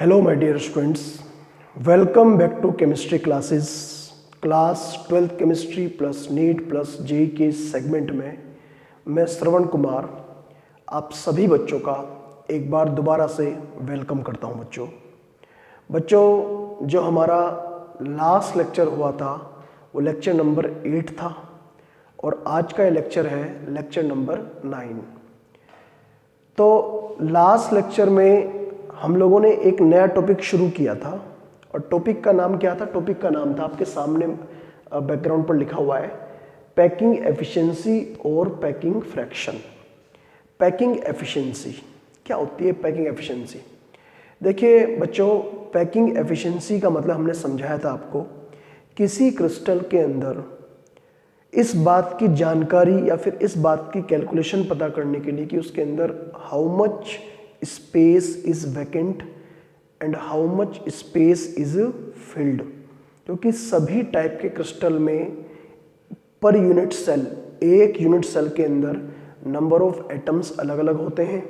Hello my dear students, welcome back to chemistry classes. Class 12th chemistry plus NEET plus JEE के segment में मैं श्रवण कुमार आप सभी बच्चों का एक बार दोबारा से वेलकम करता हूं। बच्चों जो हमारा लास्ट लेक्चर हुआ था वो लेक्चर नंबर 8 था और आज का ये लेक्चर है लेक्चर नंबर 9। तो लास्ट लेक्चर में हम लोगों ने एक नया टॉपिक शुरू किया था और टॉपिक का नाम क्या था? टॉपिक का नाम था, आपके सामने बैकग्राउंड पर लिखा हुआ है, पैकिंग एफिशिएंसी और पैकिंग फ्रैक्शन। पैकिंग एफिशिएंसी क्या होती है? पैकिंग एफिशिएंसी देखिए बच्चों, पैकिंग एफिशिएंसी का मतलब हमने समझाया था आपको, किसी क्रिस्टल के अंदर इस बात की जानकारी या फिर इस बात की कैलकुलेशन पता करने के लिए कि उसके अंदर how much space is vacant and how much space is filled, क्योंकि सभी टाइप के क्रिस्टल में पर यूनिट सेल, एक यूनिट सेल के अंदर नंबर ऑफ एटम्स अलग अलग होते हैं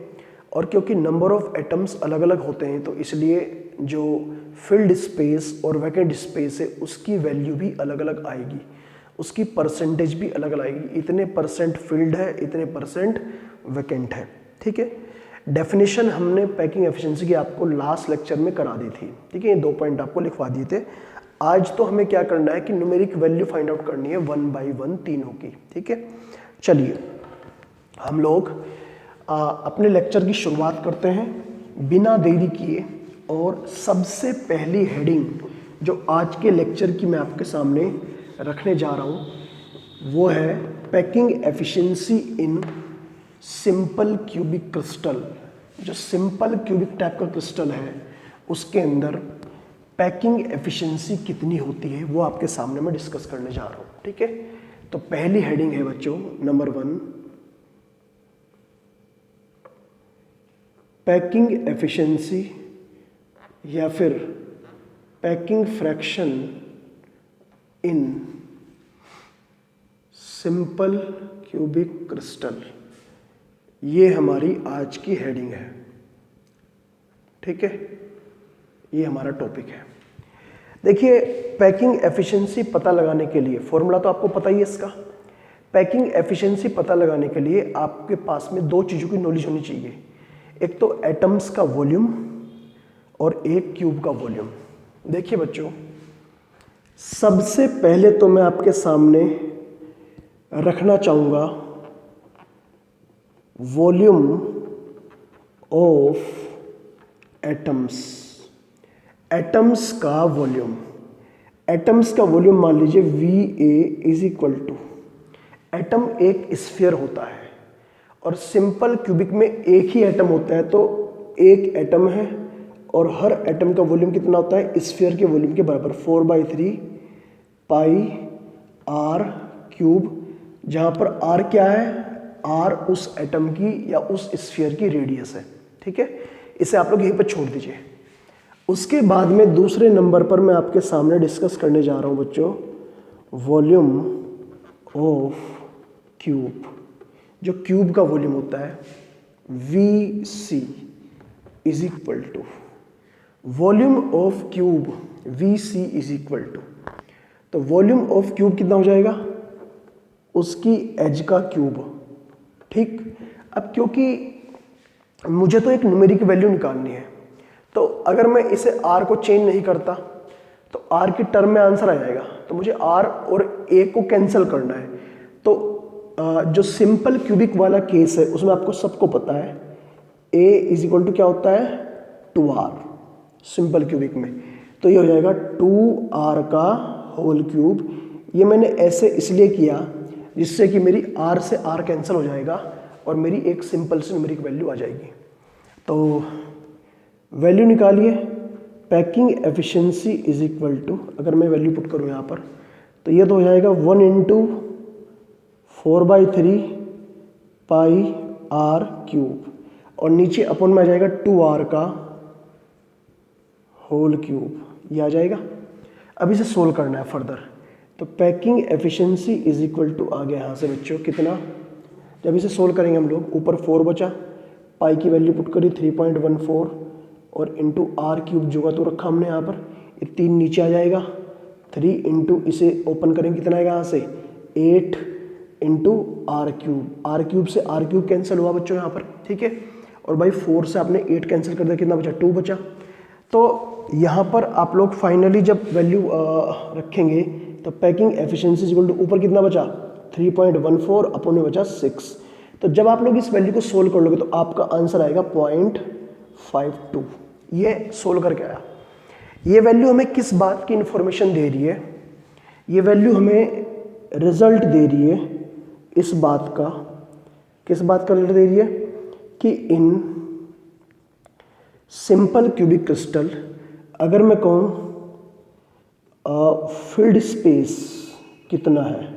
और क्योंकि नंबर ऑफ एटम्स अलग अलग होते हैं तो इसलिए जो फिल्ड स्पेस और वैकेंट स्पेस है उसकी वैल्यू भी अलग अलग आएगी, उसकी परसेंटेज भी अलग अलग आएगी। इतने परसेंट फिल्ड है, इतने परसेंट वैकेंट है। ठीक है, डेफिनेशन हमने पैकिंग एफिशिएंसी की आपको लास्ट लेक्चर में करा दी थी। ठीक है, ये 2 पॉइंट आपको लिखवा दिए थे। आज तो हमें क्या करना है कि न्यूमेरिक वैल्यू फाइंड आउट करनी है 1 बाई 1 तीनों की। ठीक है, चलिए हम लोग अपने लेक्चर की शुरुआत करते हैं बिना देरी किए। और सबसे पहली हेडिंग जो आज के लेक्चर की मैं आपके सामने रखने जा रहा हूँ वो है packing efficiency in simple cubic crystal. जो सिंपल क्यूबिक टाइप का क्रिस्टल है उसके अंदर पैकिंग एफिशिएंसी कितनी होती है वो आपके सामने मैं डिस्कस करने जा रहा हूँ। ठीक है, तो पहली हेडिंग है बच्चों नंबर 1, पैकिंग एफिशिएंसी या फिर packing fraction in simple cubic crystal. ये हमारी आज की हेडिंग है। ठीक है, ये हमारा टॉपिक है। देखिए पैकिंग एफिशिएंसी पता लगाने के लिए फॉर्मूला तो आपको पता ही है इसका। पैकिंग एफिशिएंसी पता लगाने के लिए आपके पास में 2 चीज़ों की नॉलेज होनी चाहिए, एक तो एटम्स का वॉल्यूम और एक क्यूब का वॉल्यूम। देखिए बच्चों, सबसे पहले तो मैं आपके सामने रखना चाहूँगा वॉल्यूम ऑफ एटम्स। एटम्स का वॉल्यूम, एटम्स का वॉल्यूम मान लीजिए VA is equal to, atom एक स्फीयर होता है और सिंपल क्यूबिक में एक ही एटम होता है, तो एक एटम है और हर एटम का वॉल्यूम कितना होता है? स्फीयर के वॉल्यूम के बराबर 4/3 पाई r क्यूब, जहाँ पर r क्या है? r उस एटम की या उस स्फीयर की रेडियस है। ठीक है, इसे आप लोग यहीं पर छोड़ दीजिए। उसके बाद में दूसरे नंबर पर मैं आपके सामने डिस्कस करने जा रहा हूँ बच्चों वॉल्यूम ऑफ क्यूब। जो क्यूब का वॉल्यूम होता है VC is equal to, volume of cube VC is equal to, तो वॉल्यूम ऑफ क्यूब कितना हो जाएगा? उसकी एज का क्यूब। ठीक, अब क्योंकि मुझे तो एक न्यूमेरिक वैल्यू निकालनी है, तो अगर मैं इसे r को चेंज नहीं करता तो r की टर्म में आंसर आ जाएगा, तो मुझे r और a को कैंसिल करना है। तो जो सिंपल क्यूबिक वाला केस है उसमें आपको सबको पता है a इज इक्वल टू क्या होता है? 2r सिंपल क्यूबिक में, तो ये हो जाएगा 2r का होल क्यूब। ये मैंने ऐसे इसलिए किया जिससे कि मेरी r से r कैंसिल हो जाएगा और मेरी एक सिंपल सी न्यूमेरिक वैल्यू आ जाएगी। तो वैल्यू निकालिए, packing efficiency is equal to, अगर मैं वैल्यू पुट करूँ यहाँ पर तो ये तो हो जाएगा 1 × 4/3 पाई r क्यूब और नीचे अपन में आ जाएगा 2r का होल क्यूब, ये आ जाएगा। अब इसे सोल्व करना है फर्दर, तो packing efficiency is equal to आ गया यहाँ से बच्चों कितना? जब इसे सोल्व करेंगे हम लोग, ऊपर 4 बचा, पाई की वैल्यू पुट करी 3.14 और इंटू आर क्यूब जो का तो रखा हमने यहाँ पर, ये 3 नीचे आ जाएगा, 3 इंटू इसे ओपन करेंगे कितना आएगा यहाँ से 8 इंटू आर क्यूब से आर क्यूब कैंसिल हुआ बच्चों यहाँ पर, ठीक है। और भाई 4 से आपने 8 कैंसिल कर दिया, कितना बचा 2 बचा। तो यहाँ पर आप लोग फाइनली जब वैल्यू रखेंगे तो पैकिंग एफिशिएंसी इक्वल टू ऊपर कितना बचा 3.14 अपॉन में बचा 6। तो जब आप लोग इस वैल्यू को सोल्व कर लोगे तो आपका आंसर आएगा 0.52। ये सोल्व करके आया। ये वैल्यू हमें किस बात की इंफॉर्मेशन दे रही है, ये वैल्यू हमें रिजल्ट दे रही है इस बात का, किस बात का रिजल्ट दे रही है कि इन सिंपल क्यूबिक क्रिस्टल अगर मैं कहूँ फिल्ड स्पेस कितना है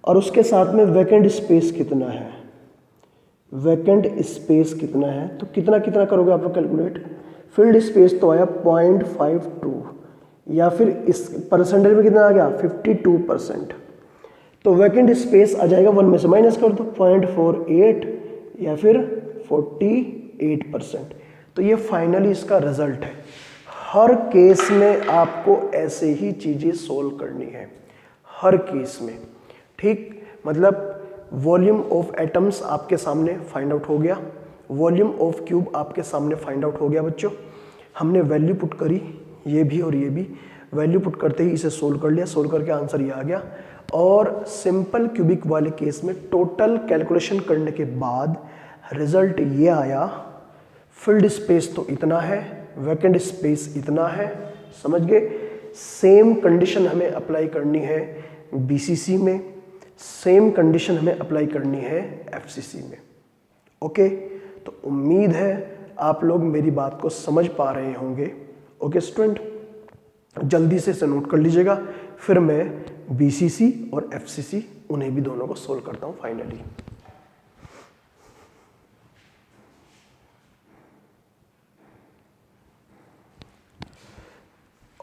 और उसके साथ में वैकेंट स्पेस कितना है, वैकेंट स्पेस कितना है, तो कितना कितना करोगे आप लोग कैलकुलेट। फील्ड स्पेस तो आया 0.52 या फिर इस परसेंटेज में कितना आ गया 52%। तो वैकेंट स्पेस आ जाएगा 1 में से माइनस कर दो 0.48 या फिर 48%। तो ये फाइनली इसका रिजल्ट है। हर केस में आपको ऐसे ही चीज़ें सोल्व करनी है, हर केस में, ठीक। मतलब वॉल्यूम ऑफ एटम्स आपके सामने फाइंड आउट हो गया, वॉल्यूम ऑफ क्यूब आपके सामने फाइंड आउट हो गया बच्चों। हमने वैल्यू पुट करी, ये भी और ये भी, वैल्यू पुट करते ही इसे सोल्व कर लिया, सोल्व करके आंसर ये आ गया। और सिंपल क्यूबिक वाले केस में टोटल कैलकुलेशन करने के बाद रिजल्ट ये आया, फील्ड स्पेस तो इतना है, वैकेंट स्पेस इतना है, समझ गए। सेम कंडीशन हमें अप्लाई करनी है बीसीसी में, सेम कंडीशन हमें अप्लाई करनी है एफसीसी में। ओके, तो उम्मीद है आप लोग मेरी बात को समझ पा रहे होंगे। ओके स्टूडेंट, जल्दी से इसे नोट कर लीजिएगा, फिर मैं बीसीसी और एफसीसी उन्हें भी दोनों को सोल्व करता हूं फाइनली।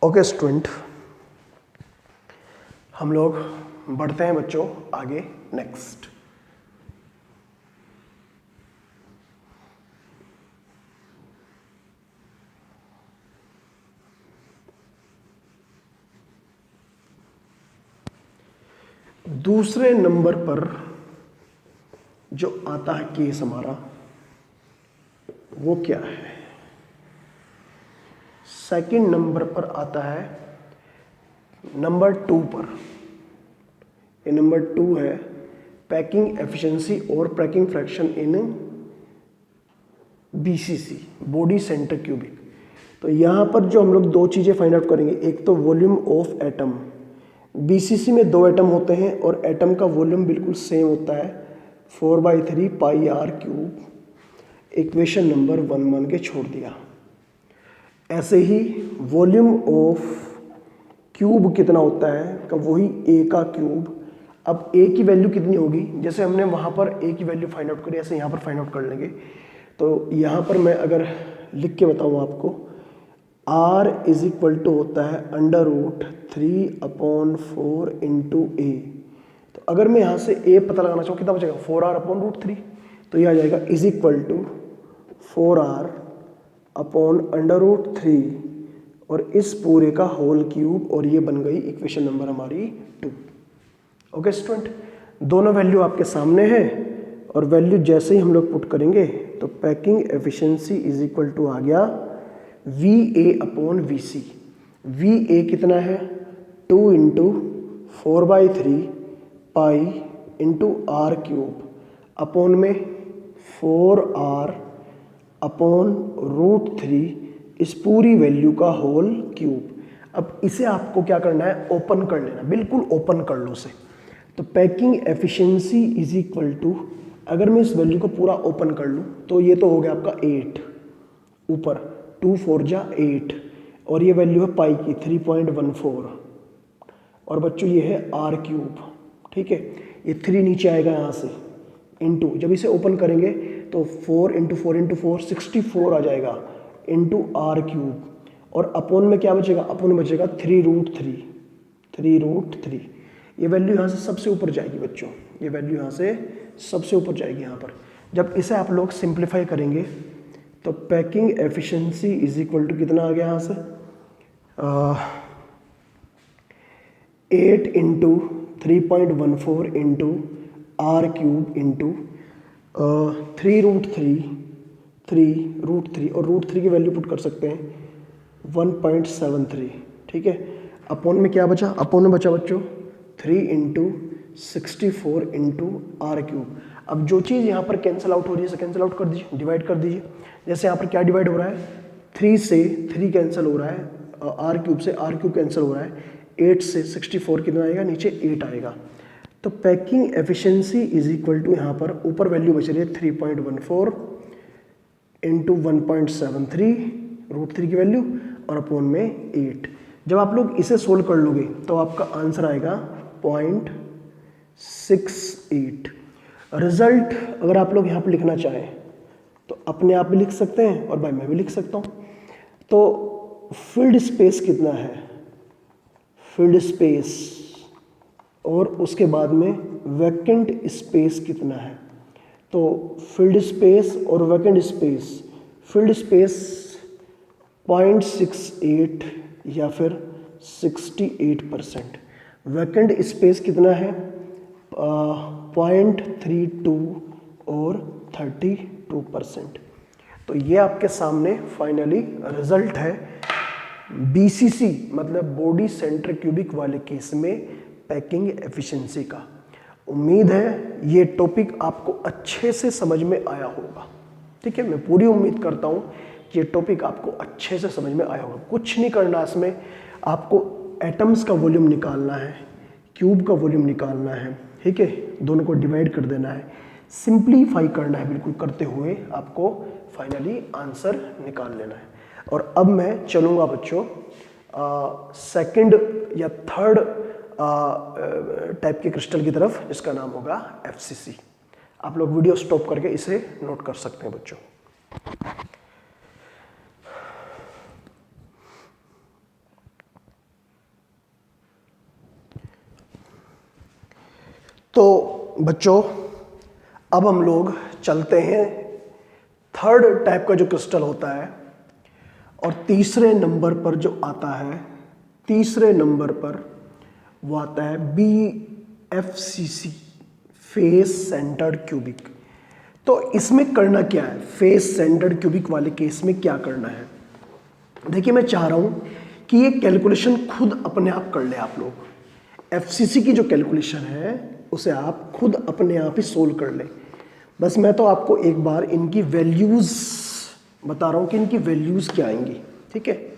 ओके स्टूडेंट, हम लोग बढ़ते हैं बच्चों आगे नेक्स्ट। दूसरे नंबर पर जो आता है केस हमारा वो क्या है, सेकंड नंबर पर आता है नंबर 2 पर। ये नंबर 2 है पैकिंग एफिशिएंसी और packing fraction in BCC, body centre cubic. तो यहाँ पर जो हम लोग 2 चीज़ें फाइंड आउट करेंगे, एक तो वॉल्यूम ऑफ एटम। बीसीसी में 2 एटम होते हैं और एटम का वॉल्यूम बिल्कुल सेम होता है 4/3 पाई आर क्यूब। इक्वेशन नंबर 1 मान के छोड़ दिया। ऐसे ही वॉल्यूम ऑफ क्यूब कितना होता है का वही ए का क्यूब। अब ए की वैल्यू कितनी होगी, जैसे हमने वहाँ पर ए की वैल्यू फाइंड आउट करी, ऐसे यहाँ पर फाइंड आउट कर लेंगे। तो यहाँ पर मैं अगर लिख के बताऊँ आपको, R इज इक्वल टू होता है √3/4 इंटू ए। तो अगर मैं यहाँ से ए पता लगाना चाहूँ कितना बचेगा 4R/√3। तो ये आ जाएगा इज इक्वल टू 4R/√3 और इस पूरे का होल क्यूब, और ये बन गई इक्वेशन नंबर हमारी 2। ओके स्टूडेंट, दोनों वैल्यू आपके सामने है और वैल्यू जैसे ही हम लोग पुट करेंगे तो packing efficiency is equal to आ गया VA/VC। VA कितना है 2 into 4/3 pi into are cube upon में 4R/√3 इस पूरी वैल्यू का होल क्यूब। अब इसे आपको क्या करना है, ओपन कर लेना, बिल्कुल ओपन कर लो उसे। तो packing efficiency is equal to, अगर मैं इस वैल्यू को पूरा ओपन कर लूँ तो ये तो हो गया आपका 8, ऊपर 2 4 जा 8, और ये वैल्यू है पाई की 3.14, और बच्चों ये है आर क्यूब, ठीक है। ये 3 नीचे आएगा यहाँ से, इंटू जब इसे ओपन करेंगे तो 4 इंटू 4 इंटू 4 64 आ जाएगा, इंटू आर क्यूब, और अपॉन में क्या बचेगा, अपॉन में बचेगा 3√3। ये वैल्यू यहाँ से सबसे ऊपर जाएगी बच्चों, ये वैल्यू यहाँ से सबसे ऊपर जाएगी यहाँ पर। जब इसे आप लोग सिंप्लीफाई करेंगे तो packing efficiency is equal to कितना आ गया यहाँ से 8 into 3.14 into are cube into 3√3 और √3 की वैल्यू पुट कर सकते हैं 1.73, ठीक है। अपोन में क्या बचा, अपोन में बचा बच्चों 3 इंटू 64 इंटू आर क्यूब। अब जो चीज़ यहाँ पर कैंसिल आउट हो रही है, कैंसिल आउट कर दीजिए, डिवाइड कर दीजिए। जैसे यहाँ पर क्या डिवाइड हो रहा है, 3 से 3 कैंसिल हो रहा है, आर क्यूब से आर क्यूब कैंसिल हो रहा है, 8 से 64 कितना आएगा, नीचे 8 आएगा। तो packing efficiency is equal to यहाँ पर ऊपर वैल्यू बच रही है 3.14 इंटू 1.73 √3 की वैल्यू और अपोन में 8। जब आप लोग इसे सोल्व कर लोगे तो आपका आंसर आएगा 0.68। रिजल्ट अगर आप लोग यहाँ पर लिखना चाहें तो अपने आप भी लिख सकते हैं और भाई मैं भी लिख सकता हूँ। तो फील्ड स्पेस कितना है, फील्ड स्पेस और उसके बाद में वैकेंट स्पेस कितना है। तो फील्ड स्पेस और वैकेंट स्पेस, फील्ड स्पेस 0.68 या फिर 68%, वैकेंट स्पेस कितना है 0.32 और 32%। तो ये आपके सामने फाइनली रिजल्ट है BCC मतलब बॉडी सेंटर क्यूबिक वाले केस में पैकिंग एफिशिएंसी का। उम्मीद है ये टॉपिक आपको अच्छे से समझ में आया होगा, ठीक है। मैं पूरी उम्मीद करता हूँ कि ये टॉपिक आपको अच्छे से समझ में आया होगा। कुछ नहीं करना, इसमें आपको एटम्स का वॉल्यूम निकालना है, क्यूब का वॉल्यूम निकालना है, ठीक है, दोनों को डिवाइड कर देना है, सिंप्लीफाई करना है, बिल्कुल करते हुए आपको फाइनली आंसर निकाल लेना है। और अब मैं चलूँगा बच्चों सेकंड या थर्ड टाइप के क्रिस्टल की तरफ, जिसका नाम होगा FCC। आप लोग वीडियो स्टॉप करके इसे नोट कर सकते हैं बच्चों। तो बच्चों अब हम लोग चलते हैं थर्ड टाइप का जो क्रिस्टल होता है, और तीसरे नंबर पर जो आता है, तीसरे नंबर पर वो आता है BFCC, फेस सेंटर्ड क्यूबिक। तो इसमें करना क्या है, फेस सेंटर्ड क्यूबिक वाले केस में क्या करना है, देखिए मैं चाह रहा हूं कि ये कैलकुलेशन खुद अपने आप कर ले आप लोग। FCC की जो कैलकुलेशन है उसे आप खुद अपने आप ही सोल्व कर ले। बस मैं तो आपको एक बार इनकी वैल्यूज बता रहा हूं कि इनकी वैल्यूज क्या आएंगी, ठीक है,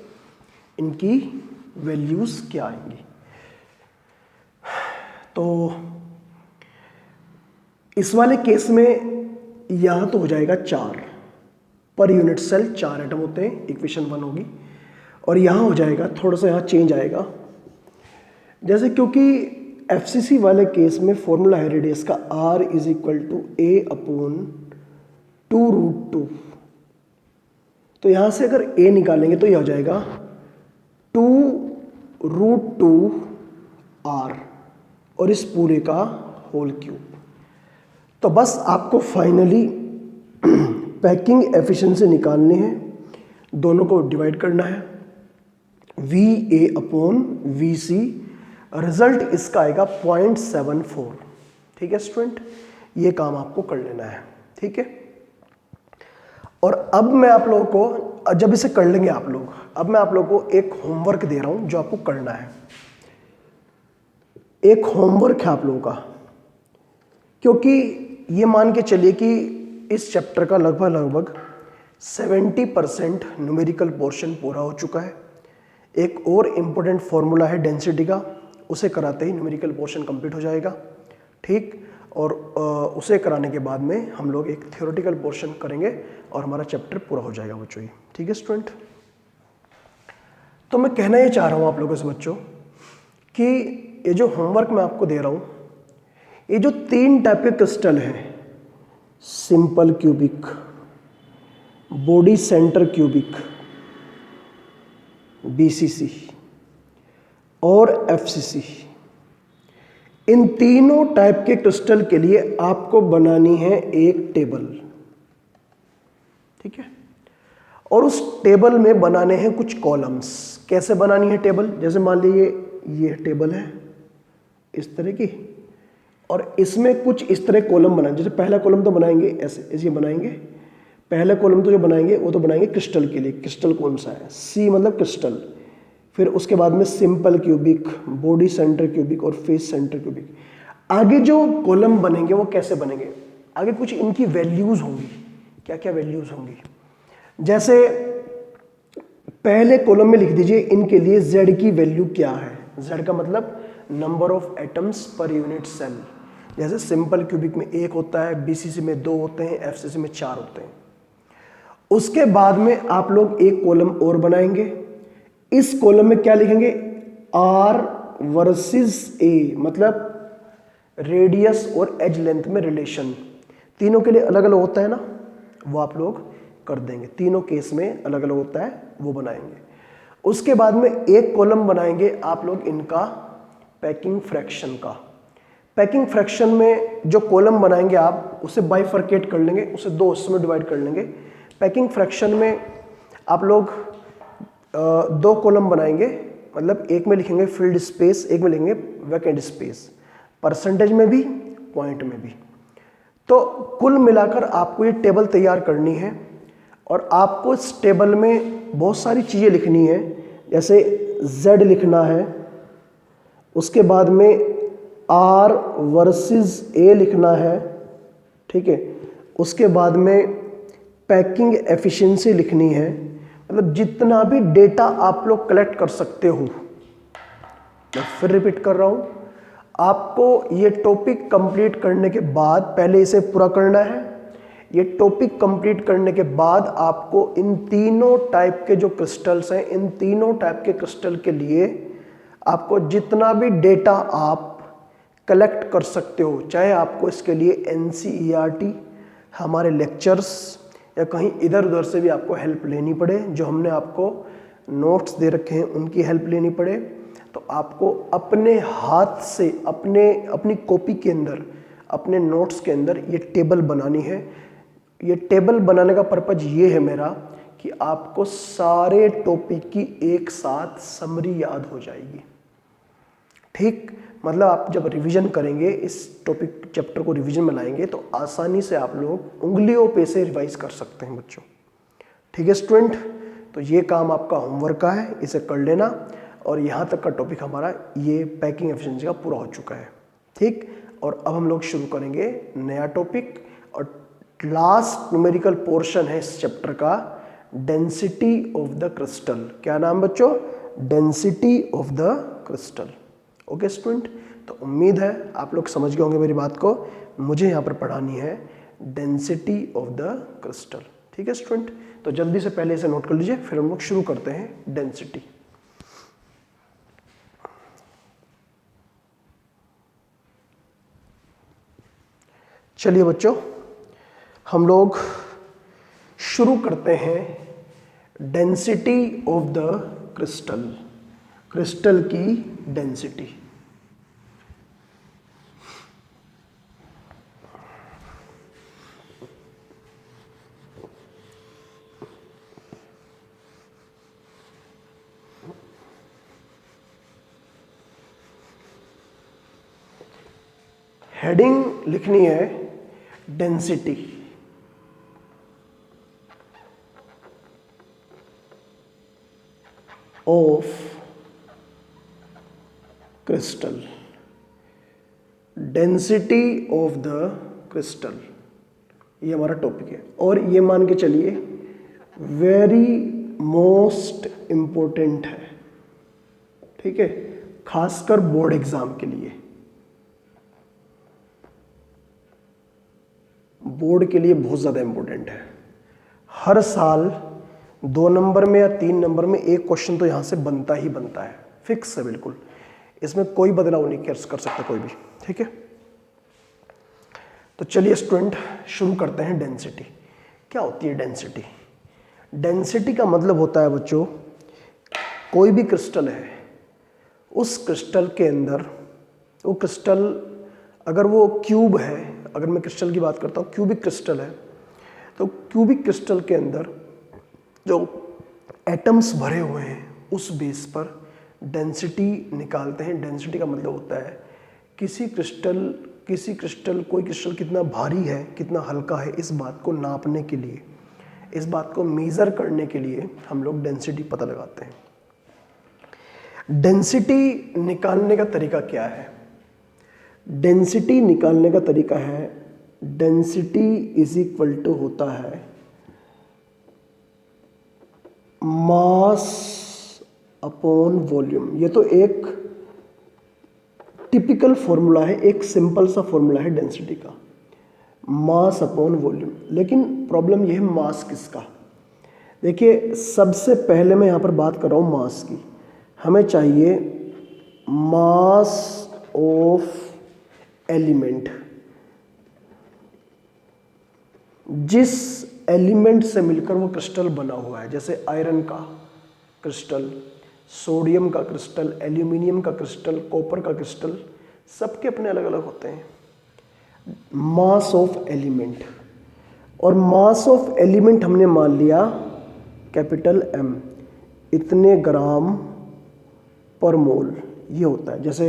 इनकी वैल्यूज क्या आएंगी। तो इस वाले केस में यहां तो हो जाएगा 4 पर यूनिट सेल, 4 एटम होते हैं, इक्वेशन 1 होगी। और यहां हो जाएगा, थोड़ा सा यहां चेंज आएगा, जैसे क्योंकि FCC वाले केस में फॉर्मूला है रेडियस का R is equal to A/2√2। तो यहां से अगर A निकालेंगे तो यह हो जाएगा 2√2R और इस पूरे का होल क्यूब। तो बस आपको फाइनली पैकिंग एफिशिएंसी निकालनी है, दोनों को डिवाइड करना है, VA/VC, रिजल्ट इसका आएगा 0.74, ठीक है स्टूडेंट, ये काम आपको कर लेना है, ठीक है। और अब मैं आप लोगों को, जब इसे कर लेंगे आप लोग, अब मैं आप लोगों को एक होमवर्क दे रहा हूं जो आपको करना है। एक होमवर्क है आप लोगों का, क्योंकि ये मान के चलिए कि इस चैप्टर का लगभग 70% न्यूमेरिकल पोर्शन पूरा हो चुका है। एक और इम्पोर्टेंट फॉर्मूला है डेंसिटी का, उसे कराते ही न्यूमेरिकल पोर्शन कंप्लीट हो जाएगा, ठीक। और उसे कराने के बाद में हम लोग एक थ्योरेटिकल पोर्शन करेंगे और हमारा चैप्टर पूरा हो जाएगा बच्चों, ठीक है स्टूडेंट। तो मैं कहना ये चाह रहा हूँ आप लोगों से बच्चों कि ये जो होमवर्क मैं आपको दे रहा हूँ, ये जो 3 टाइप के क्रिस्टल हैं, simple cubic, body centre cubic BCC और FCC, इन तीनों टाइप के क्रिस्टल के लिए आपको बनानी है एक टेबल, ठीक है। और उस टेबल में बनाने हैं कुछ कॉलम्स। कैसे बनानी है टेबल? जैसे मान लीजिए ये टेबल है इस तरह की, और इसमें कुछ इस तरह कॉलम बनाएंगे। जैसे पहला कॉलम तो बनाएंगे ऐसे बनाएंगे। पहला कॉलम तो जो बनाएंगे वो तो बनाएंगे क्रिस्टल के लिए। क्रिस्टल कौन सा है? सी मतलब क्रिस्टल। फिर उसके बाद में simple cubic, body centre cubic और फेस सेंटर क्यूबिक। आगे जो कॉलम बनेंगे वो कैसे बनेंगे? आगे कुछ इनकी वैल्यूज होंगी। क्या क्या वैल्यूज होंगी? जैसे पहले कॉलम में लिख दीजिए इनके लिए z की वैल्यू क्या है। z का मतलब नंबर ऑफ एटम्स पर यूनिट सेल। जैसे सिंपल क्यूबिक में 1 होता है, बीसीसी में 2 होते हैं, एफसीसी में 4 होते हैं। उसके बाद में आप लोग एक कॉलम और बनाएंगे। इस कॉलम में क्या लिखेंगे? r वर्सेस a, मतलब रेडियस और एज लेंथ में रिलेशन। तीनों के लिए अलग अलग होता है ना, वो आप लोग कर देंगे। तीनों केस में अलग अलग होता है, वो बनाएंगे। उसके बाद में एक कॉलम बनाएंगे आप लोग इनका पैकिंग फ्रैक्शन का। पैकिंग फ्रैक्शन में जो कॉलम बनाएंगे आप उसे बाइफरकेट कर लेंगे, उसे 2 हिस्सों में डिवाइड कर लेंगे। पैकिंग फ्रैक्शन में आप लोग 2 कॉलम बनाएंगे, मतलब एक में लिखेंगे फील्ड स्पेस, एक में लिखेंगे वैकेंट स्पेस, परसेंटेज में भी पॉइंट में भी। तो कुल मिलाकर आपको ये टेबल तैयार करनी है और आपको इस टेबल में बहुत सारी चीज़ें लिखनी है। जैसे z लिखना है, उसके बाद में r वर्सेस a लिखना है, ठीक है। उसके बाद में पैकिंग एफिशिएंसी लिखनी है, मतलब जितना भी डेटा आप लोग कलेक्ट कर सकते हो। मैं फिर रिपीट कर रहा हूँ, आपको ये टॉपिक कंप्लीट करने के बाद पहले इसे पूरा करना है। ये टॉपिक कंप्लीट करने के बाद आपको इन तीनों टाइप के जो क्रिस्टल्स हैं, इन तीनों टाइप के क्रिस्टल के लिए आपको जितना भी डेटा आप कलेक्ट कर सकते हो, चाहे आपको इसके लिए NCERT, हमारे लेक्चर्स या कहीं इधर उधर से भी आपको हेल्प लेनी पड़े, जो हमने आपको नोट्स दे रखे हैं उनकी हेल्प लेनी पड़े, तो आपको अपने हाथ से अपनी कॉपी के अंदर, अपने नोट्स के अंदर ये टेबल बनानी है। ये टेबल बनाने का पर्पज ये है मेरा कि आपको सारे टॉपिक की एक साथ समरी याद हो जाएगी। ठीक, मतलब आप जब रिवीजन करेंगे, इस टॉपिक चैप्टर को रिवीजन में लाएंगे तो आसानी से आप लोग उंगलियों पे से रिवाइज कर सकते हैं बच्चों। ठीक है स्टूडेंट, तो ये काम आपका होमवर्क का है, इसे कर लेना। और यहाँ तक का टॉपिक हमारा ये पैकिंग एफिशिएंसी का पूरा हो चुका है। ठीक, और अब हम लोग शुरू करेंगे नया टॉपिक, और लास्ट न्यूमेरिकल पोर्शन है इस चैप्टर का, डेंसिटी ऑफ द क्रिस्टल। क्या नाम बच्चों? Density of the crystal. Okay student, तो उम्मीद है आप लोग समझ गए होंगे मेरी बात को। मुझे यहाँ पर पढ़ानी है डेंसिटी ऑफ द क्रिस्टल। ठीक है स्टूडेंट, तो जल्दी से पहले इसे नोट कर लीजिए, फिर हम लोग शुरू करते हैं डेंसिटी। चलिए बच्चों, हम लोग शुरू करते हैं density of the crystal, crystal की डेंसिटी। हेडिंग लिखनी है density. Of crystal, density of the crystal, ये हमारा टॉपिक है। और ये मान के चलिए वेरी मोस्ट इंपॉर्टेंट है, ठीक है, खासकर बोर्ड एग्जाम के लिए। बोर्ड के लिए बहुत ज़्यादा इंपॉर्टेंट है। हर साल 2 नंबर में या 3 नंबर में एक क्वेश्चन तो यहाँ से बनता ही बनता है, फिक्स है बिल्कुल, इसमें कोई बदलाव नहीं कर सकता कोई भी। ठीक है, तो चलिए स्टूडेंट शुरू करते हैं डेंसिटी। क्या होती है डेंसिटी? डेंसिटी का मतलब होता है बच्चों, कोई भी क्रिस्टल है, उस क्रिस्टल के अंदर, वो क्रिस्टल अगर वो क्यूब है, अगर मैं क्रिस्टल की बात करता हूँ, क्यूबिक क्रिस्टल है, तो क्यूबिक क्रिस्टल के अंदर जो एटम्स भरे हुए हैं उस बेस पर डेंसिटी निकालते हैं। डेंसिटी का मतलब होता है किसी क्रिस्टल कोई क्रिस्टल कितना भारी है कितना हल्का है, इस बात को नापने के लिए, इस बात को मेज़र करने के लिए हम लोग डेंसिटी पता लगाते हैं। डेंसिटी निकालने का तरीका क्या है? डेंसिटी निकालने का तरीका है, डेंसिटी इज इक्वल टू होता है मास अपॉन वॉल्यूम। ये तो एक टिपिकल फॉर्मूला है, एक सिंपल सा फॉर्मूला है डेंसिटी का, मास अपॉन वॉल्यूम। लेकिन प्रॉब्लम यह है मास किसका। देखिए सबसे पहले मैं यहाँ पर बात कर रहा हूँ मास की। हमें चाहिए मास ऑफ एलिमेंट, जिस एलिमेंट से मिलकर वो क्रिस्टल बना हुआ है। जैसे आयरन का क्रिस्टल, सोडियम का क्रिस्टल, एल्यूमिनियम का क्रिस्टल, कॉपर का क्रिस्टल, सबके अपने अलग अलग होते हैं। मास ऑफ एलिमेंट, और मास ऑफ एलिमेंट हमने मान लिया कैपिटल M, इतने ग्राम पर मोल ये होता है। जैसे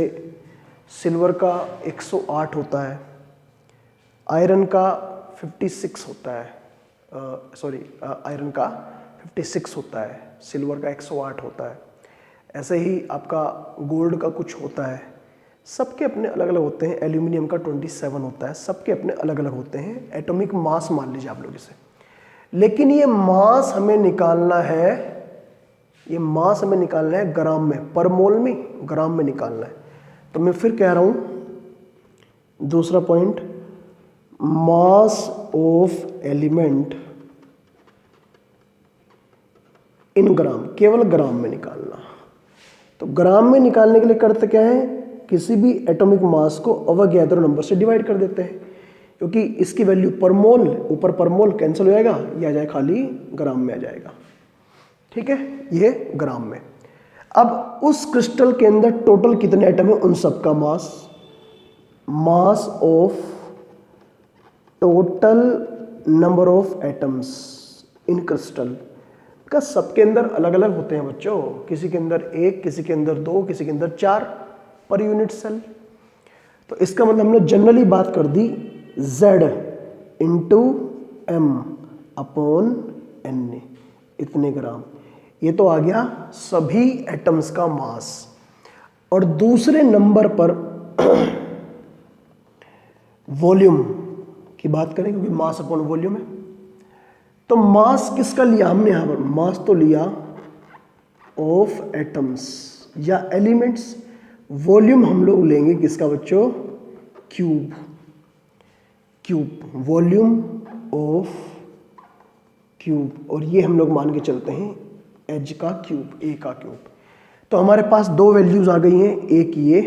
सिल्वर का 108 होता है, आयरन का 56 होता है, आयरन का 56 होता है, सिल्वर का 108 होता है। ऐसे ही आपका गोल्ड का कुछ होता है, सबके अपने अलग अलग होते हैं। एल्यूमिनियम का 27 होता है, सबके अपने अलग अलग होते हैं। एटॉमिक मास मान लीजिए आप लोग इसे। लेकिन ये मास हमें निकालना है, ये मास हमें निकालना है ग्राम में, पर मोल में, ग्राम में निकालना है। तो मैं फिर कह रहा हूं दूसरा point, mass of element in gram, केवल ग्राम में निकालना। तो ग्राम में निकालने के लिए करते क्या है, किसी भी एटॉमिक मास को अवोगैड्रो नंबर से डिवाइड कर देते हैं, क्योंकि इसकी वैल्यू पर मोल, ऊपर पर मोल कैंसिल हो जाएगा, ये आ जाए खाली ग्राम में आ जाएगा। ठीक है, ये ग्राम में। अब उस क्रिस्टल के अंदर टोटल कितने एटम है, उन सबका mass, mass of total number of atoms in crystal का, सबके अंदर अलग अलग होते हैं बच्चों। किसी के अंदर 1, किसी के अंदर 2, किसी के अंदर 4 पर यूनिट सेल। तो इसका मतलब हमने जनरली बात कर दी Z into M upon N, इतने ग्राम। ये तो आ गया सभी एटम्स का मास। और दूसरे नंबर पर वॉल्यूम की बात करें, क्योंकि मास अपॉन वॉल्यूम है। तो मास किसका लिया हमने यहां पर, मास तो लिया ऑफ एटम्स या एलिमेंट्स। वॉल्यूम हम लोग लेंगे किसका बच्चों, cube, cube, volume of cube. और ये हम लोग मान के चलते हैं एच का क्यूब, ए का क्यूब। तो हमारे पास दो वैल्यूज आ गई हैं, एक ये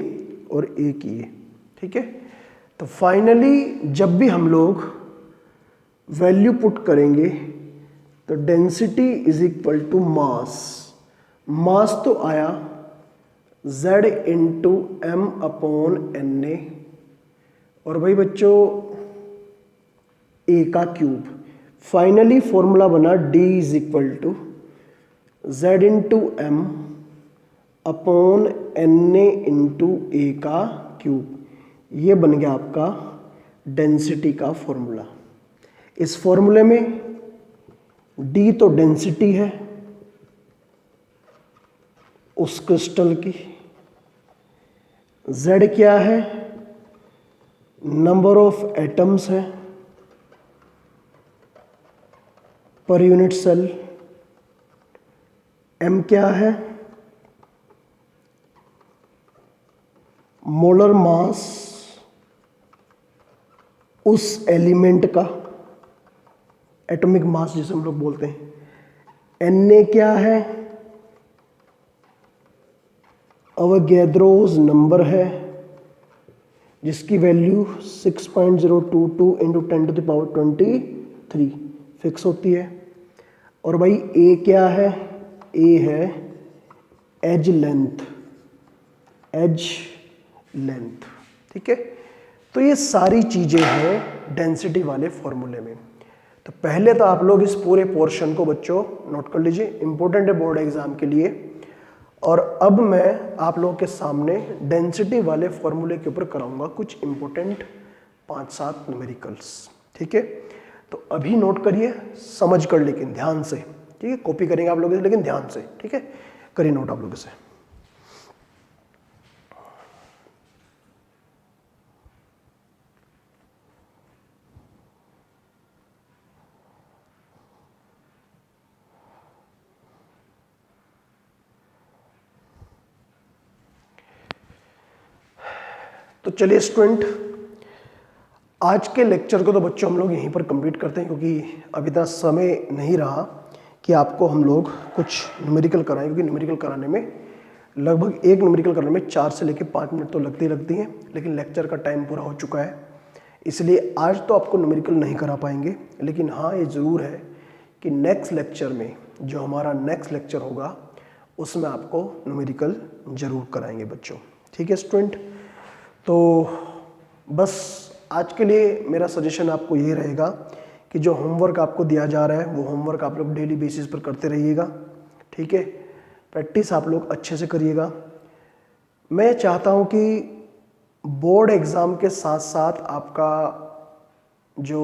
और एक ये। ठीक है, तो फाइनली जब भी हम लोग वैल्यू पुट करेंगे तो density is equal to mass, mass तो आया Z into M upon NA, और भाई बच्चों A का क्यूब। फाइनली फॉर्मूला बना D is equal to Z into M upon NA into A का क्यूब। ये बन गया आपका डेंसिटी का फॉर्मूला। इस फॉर्मूले में D तो डेंसिटी है उस क्रिस्टल की, Z क्या है, नंबर ऑफ एटम्स है पर यूनिट सेल, M क्या है, मोलर मास उस एलिमेंट का, एटॉमिक मास जिसे हम लोग बोलते हैं। Na क्या है, अवोगैड्रोस नंबर है जिसकी वैल्यू 6.022 इंटू 10⁻23 फिक्स होती है। और भाई A क्या है, A है एज लेंथ, एज लेंथ। ठीक है, तो ये सारी चीजें हैं डेंसिटी वाले फॉर्मूले में। तो पहले तो आप लोग इस पूरे पोर्शन को बच्चों नोट कर लीजिए, इंपॉर्टेंट है बोर्ड एग्जाम के लिए। और अब मैं आप लोगों के सामने डेंसिटी वाले फॉर्मूले के ऊपर कराऊंगा कुछ इंपॉर्टेंट 5-7 न्यूमेरिकल्स, ठीक है। तो अभी नोट करिए, समझ कर लेकिन ध्यान से, ठीक है। कॉपी करेंगे आप लोग इसे लेकिन ध्यान से, ठीक है। करिए नोट आप लोग इसे। तो चलिए स्टूडेंट, आज के लेक्चर को तो बच्चों हम लोग यहीं पर कंप्लीट करते हैं, क्योंकि अभी इतना समय नहीं रहा कि आपको हम लोग कुछ न्यूमेरिकल कराएं, क्योंकि न्यूमेरिकल कराने में लगभग एक न्यूमेरिकल कराने में 4 से लेकर 5 मिनट तो लगती हैं, लेकिन लेक्चर का टाइम पूरा हो चुका है, इसलिए आज तो आपको न्यूमेरिकल नहीं करा पाएंगे। लेकिन हाँ, ये ज़रूर है कि नेक्स्ट लेक्चर में, जो हमारा नेक्स्ट लेक्चर होगा, उसमें आपको न्यूमेरिकल ज़रूर कराएंगे बच्चों, ठीक है स्टूडेंट। तो बस आज के लिए मेरा सजेशन आपको ये रहेगा कि जो होमवर्क आपको दिया जा रहा है वो होमवर्क आप लोग डेली बेसिस पर करते रहिएगा, ठीक है। प्रैक्टिस आप लोग अच्छे से करिएगा। मैं चाहता हूँ कि बोर्ड एग्ज़ाम के साथ साथ आपका जो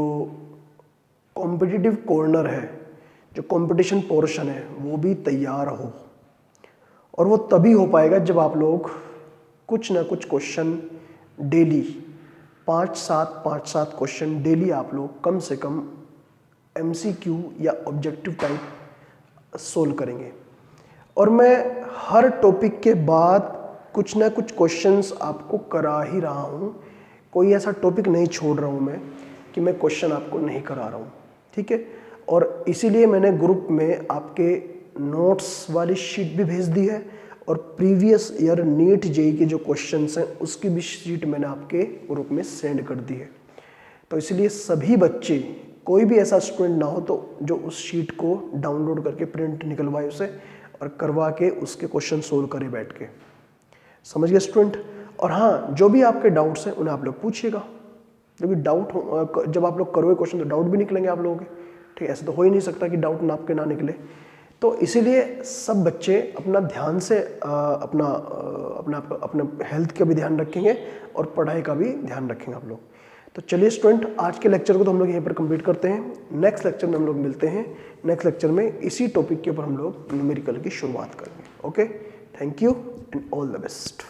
कॉम्पिटिटिव कॉर्नर है, जो कंपटीशन पोर्शन है, वो भी तैयार हो। और वो तभी हो पाएगा जब आप लोग कुछ ना कुछ क्वेश्चन डेली 5-7 क्वेश्चन डेली आप लोग कम से कम MCQ या ऑब्जेक्टिव टाइप सोल्व करेंगे। और मैं हर टॉपिक के बाद कुछ ना कुछ क्वेश्चंस आपको करा ही रहा हूँ, कोई ऐसा टॉपिक नहीं छोड़ रहा हूँ मैं कि मैं क्वेश्चन आपको नहीं करा रहा हूँ, ठीक है। और इसीलिए मैंने ग्रुप में आपके नोट्स वाली शीट भी भेज दी है, और प्रीवियस ईयर नीट जेई के जो क्वेश्चंस हैं उसकी भी शीट मैंने आपके ग्रुप में सेंड कर दी है। तो इसलिए सभी बच्चे, कोई भी ऐसा स्टूडेंट ना हो तो जो उस शीट को डाउनलोड करके प्रिंट निकलवाए उसे और करवा के उसके क्वेश्चन सोल्व करे बैठ के। समझ गए स्टूडेंट। और हाँ, जो भी आपके डाउट्स हैं उन्हें आप लोग पूछिएगा, क्योंकि डाउट हो, जब आप लोग करोगे क्वेश्चन तो डाउट भी निकलेंगे आप लोगों के, ठीक है। ऐसा तो हो ही नहीं सकता कि डाउट ना आपके ना निकले। तो इसीलिए सब बच्चे अपना ध्यान से अपना हेल्थ का भी ध्यान रखेंगे और पढ़ाई का भी ध्यान रखेंगे आप लोग। तो चलिए स्टूडेंट, आज के लेक्चर को तो हम लोग यहीं पर कंप्लीट करते हैं। नेक्स्ट लेक्चर में हम लोग मिलते हैं। नेक्स्ट लेक्चर में इसी टॉपिक के ऊपर हम लोग न्यूमेरिकल की शुरुआत करेंगे। Okay, thank you and all the best.